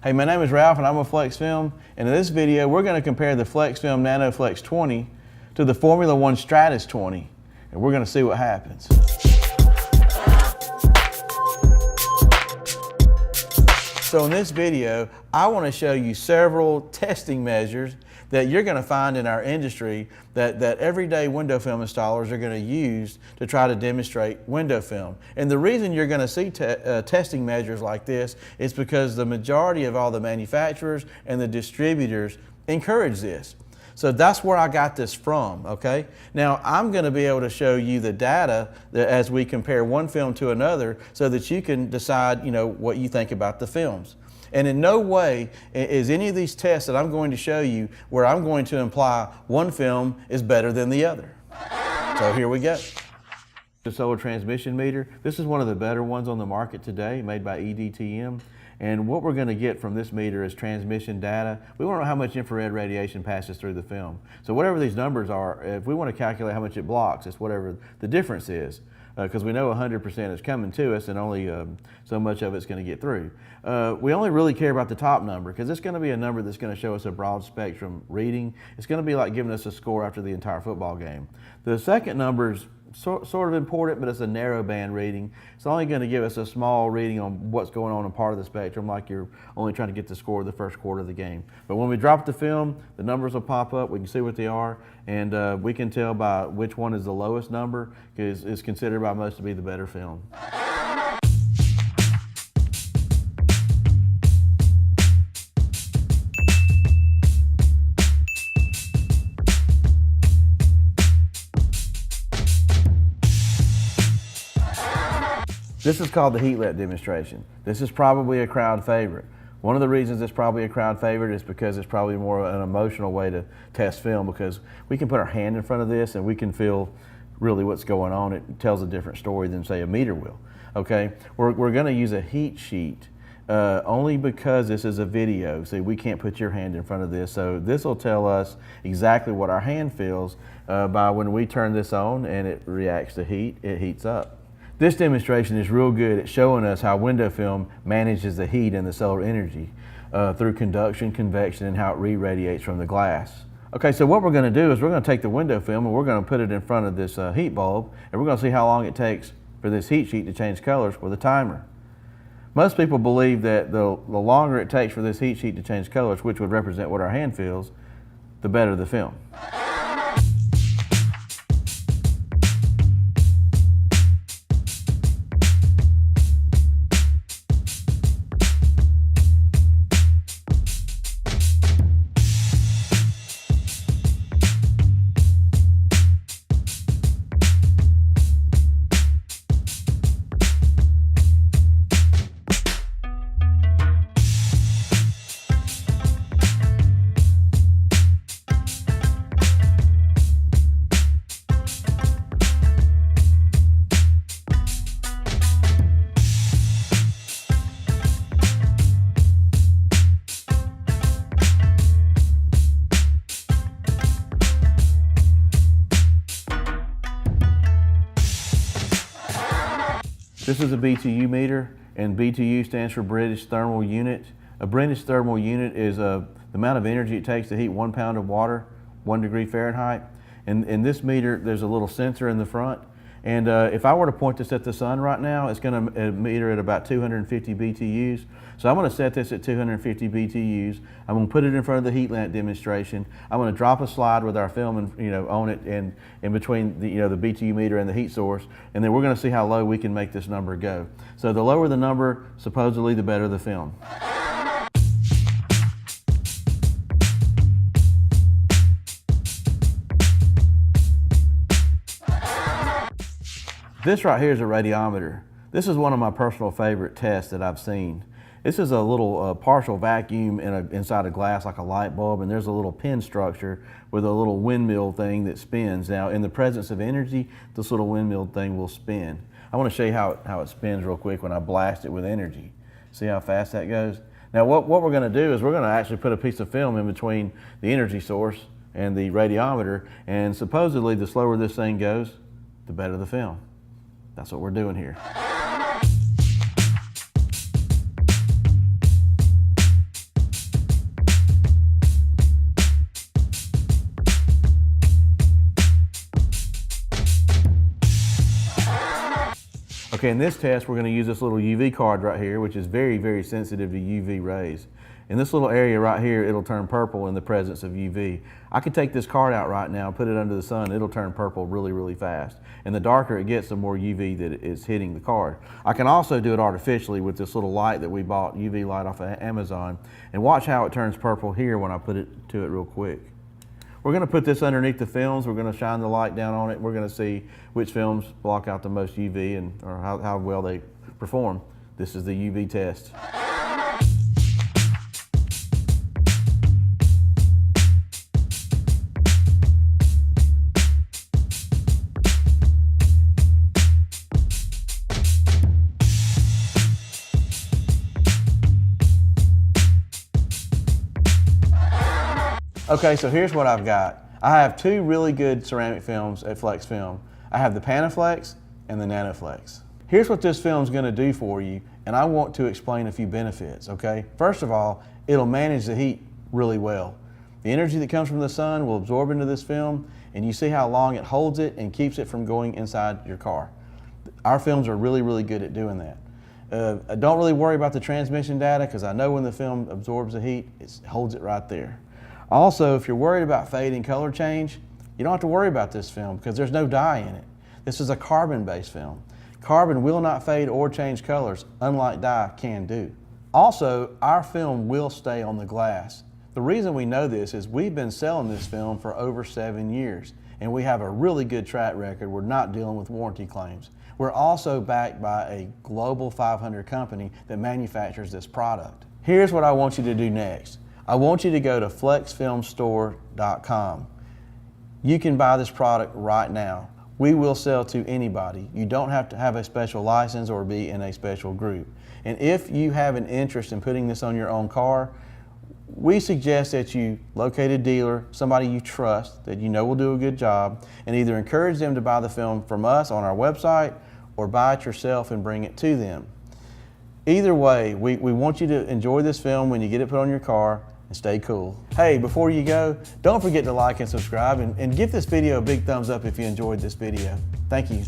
Hey, my name is Ralph and I'm with Flexfilm, and in this video we're going to compare the Flexfilm NanoFlex 20 to the FormulaOne Stratos 20, and we're going to see what happens. So in this video, I want to show you several testing measures that you're going to find in our industry that everyday window film installers are going to use to try to demonstrate window film. And the reason you're going to see testing measures like this is because the majority of all the manufacturers and the distributors encourage this. So that's where I got this from, okay? Now, I'm going to be able to show you the data as we compare one film to another so that you can decide, what you think about the films. And in no way is any of these tests that I'm going to show you where I'm going to imply one film is better than the other. So here we go. The solar transmission meter. This is one of the better ones on the market today, made by EDTM. And what we're going to get from this meter is transmission data. We want to know how much infrared radiation passes through the film. So whatever these numbers are, if we want to calculate how much it blocks, it's whatever the difference is. Because we know 100% is coming to us and only so much of it's going to get through. We only really care about the top number because it's going to be a number that's going to show us a broad spectrum reading. It's going to be like giving us a score after the entire football game. The second number is sort of important, but it's a narrow band reading. It's only going to give us a small reading on what's going on in part of the spectrum, like you're only trying to get the score of the first quarter of the game. But when we drop the film, the numbers will pop up, we can see what they are, and we can tell by which one is the lowest number, because it's considered by most to be the better film. This is called the heat lamp demonstration. This is probably a crowd favorite. One of the reasons it's probably a crowd favorite is because it's probably more an emotional way to test film, because we can put our hand in front of this and we can feel really what's going on. It tells a different story than, say, a meter will. Okay, we're going to use a heat sheet only because this is a video. See, we can't put your hand in front of this, so this will tell us exactly what our hand feels by when we turn this on and it reacts to heat, it heats up. This demonstration is real good at showing us how window film manages the heat and the solar energy through conduction, convection, and how it re-radiates from the glass. Okay, so what we're going to do is we're going to take the window film and we're going to put it in front of this heat bulb, and we're going to see how long it takes for this heat sheet to change colors with a timer. Most people believe that the longer it takes for this heat sheet to change colors, which would represent what our hand feels, the better the film. This is a BTU meter, and BTU stands for British Thermal Unit. A British Thermal Unit is the amount of energy it takes to heat 1 pound of water, 1 degree Fahrenheit. And in this meter, there's a little sensor in the front. And if I were to point this at the sun right now, it's going to meter at about 250 BTUs. So I'm going to set this at 250 BTUs. I'm going to put it in front of the heat lamp demonstration. I'm going to drop a slide with our film on it and in between the BTU meter and the heat source. And then we're going to see how low we can make this number go. So the lower the number, supposedly the better the film. This right here is a radiometer. This is one of my personal favorite tests that I've seen. This is a little partial vacuum inside a glass like a light bulb, and there's a little pin structure with a little windmill thing that spins. Now, in the presence of energy, this little windmill thing will spin. I want to show you how it spins real quick when I blast it with energy. See how fast that goes? Now, what we're going to do is we're going to actually put a piece of film in between the energy source and the radiometer, and supposedly the slower this thing goes, the better the film. That's what we're doing here. Okay, in this test, we're going to use this little UV card right here, which is very, very sensitive to UV rays. In this little area right here, it'll turn purple in the presence of UV. I could take this card out right now, put it under the sun, it'll turn purple really, really fast. And the darker it gets, the more UV that is hitting the card. I can also do it artificially with this little light that we bought, UV light off of Amazon, and watch how it turns purple here when I put it to it real quick. We're going to put this underneath the films. We're going to shine the light down on it. We're going to see which films block out the most UV or how well they perform. This is the UV test. Okay, so here's what I've got. I have two really good ceramic films at Flexfilm. I have the Panaflex and the Nanoflex. Here's what this film's gonna do for you, and I want to explain a few benefits, okay? First of all, it'll manage the heat really well. The energy that comes from the sun will absorb into this film, and you see how long it holds it and keeps it from going inside your car. Our films are really, really good at doing that. I don't really worry about the transmission data because I know when the film absorbs the heat, it holds it right there. Also, if you're worried about fade and color change, you don't have to worry about this film because there's no dye in it. This is a carbon-based film. Carbon will not fade or change colors, unlike dye can do. Also, our film will stay on the glass. The reason we know this is we've been selling this film for over 7 years, and we have a really good track record. We're not dealing with warranty claims. We're also backed by a global 500 company that manufactures this product. Here's what I want you to do next. I want you to go to flexfilmstore.com. You can buy this product right now. We will sell to anybody. You don't have to have a special license or be in a special group. And if you have an interest in putting this on your own car, we suggest that you locate a dealer, somebody you trust, that you know will do a good job, and either encourage them to buy the film from us on our website or buy it yourself and bring it to them. Either way, we want you to enjoy this film when you get it put on your car and stay cool. Hey, before you go, don't forget to like and subscribe and give this video a big thumbs up if you enjoyed this video. Thank you.